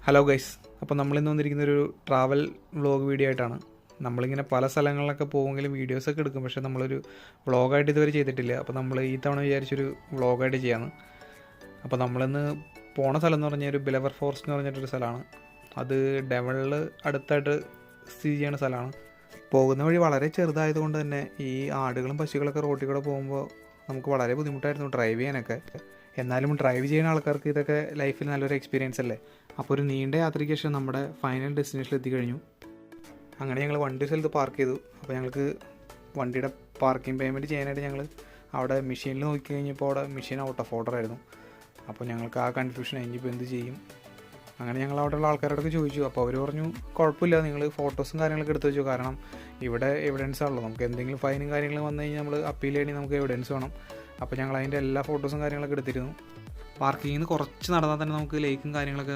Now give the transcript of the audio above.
Hello guys, അപ്പോൾ നമ്മളിന്ന് വന്നിരിക്കുന്നൊരു travel vlog video ആയിട്ടാണ്. നമ്മളിങ്ങനെ പല സ്ഥലങ്ങളിലൊക്കെ പോകുമെങ്കിലും വീഡിയോസൊക്കെ എടുക്കും, പക്ഷേ നമ്മളൊരു വ്ളോഗായിട്ട് ഇതുവരെ ചെയ്തിട്ടില്ല. അപ്പോൾ നമ്മൾ ഈ തവണ വിചാരിച്ചൊരു വ്ളോഗായിട്ട് ചെയ്യാമെന്ന്. അപ്പോൾ നമ്മളിന്ന് പോണ സ്ഥലം എന്ന് പറഞ്ഞാൽ ഒരു ബിലവർ ഫോറസ്റ്റ് എന്ന് പറഞ്ഞിട്ടൊരു സ്ഥലമാണ്. അത് ഡെവളിൽ അടുത്തായിട്ട് സ്ഥിതി ചെയ്യുന്ന സ്ഥലമാണ്. പോകുന്ന വഴി വളരെ ചെറുതായതുകൊണ്ട് തന്നെ ഈ ആടുകളും പശുക്കളൊക്കെ റോട്ടിൽ കൂടെ പോകുമ്പോൾ നമുക്ക് വളരെ ബുദ്ധിമുട്ടായിരുന്നു ഡ്രൈവ് ചെയ്യാനൊക്കെ. എന്നാലും ഡ്രൈവ് ചെയ്യുന്ന ആൾക്കാർക്ക് ഇതൊക്കെ ലൈഫിൽ നല്ലൊരു എക്സ്പീരിയൻസ് അല്ലേ. അപ്പോൾ ഒരു നീണ്ട യാത്രയ്ക്ക് ശേഷം നമ്മുടെ ഫൈനൽ ഡെസ്റ്റിനേഷനിൽ എത്തിക്കഴിഞ്ഞു. അങ്ങനെ ഞങ്ങൾ വണ്ടി സ്ഥലത്ത് പാർക്ക് ചെയ്തു. അപ്പോൾ ഞങ്ങൾക്ക് വണ്ടിയുടെ പാർക്കിംഗ് പേയ്മെൻറ്റ് ചെയ്യാനായിട്ട് ഞങ്ങൾ അവിടെ മെഷീനിൽ നോക്കി കഴിഞ്ഞപ്പോൾ അവിടെ മെഷീൻ ഔട്ട് ഓഫ് ഓർഡർ ആയിരുന്നു. അപ്പോൾ ഞങ്ങൾക്ക് ആ കൺഫ്യൂഷൻ ഇനിയിപ്പോൾ എന്ത് ചെയ്യും. അങ്ങനെ ഞങ്ങൾ അവിടെയുള്ള ആൾക്കാരോടൊക്കെ ചോദിച്ചു. അപ്പോൾ അവർ പറഞ്ഞു കുഴപ്പമില്ല, നിങ്ങൾ ഫോട്ടോസും കാര്യങ്ങളൊക്കെ എടുത്ത് വെച്ചു, കാരണം ഇവിടെ എവിഡൻസ് ആണല്ലോ. നമുക്ക് എന്തെങ്കിലും ഫൈനും കാര്യങ്ങളും വന്നു കഴിഞ്ഞാൽ നമ്മൾ അപ്പീൽ ചെയ്യണമെങ്കിൽ നമുക്ക് എവിഡൻസ് വേണം. അപ്പോൾ ഞങ്ങൾ അതിൻ്റെ എല്ലാ ഫോട്ടോസും കാര്യങ്ങളൊക്കെ എടുത്തിരുന്നു. പാർക്കിങ്ങിൽ നിന്ന് കുറച്ച് നടന്നാൽ തന്നെ നമുക്ക് ലേക്കും കാര്യങ്ങളൊക്കെ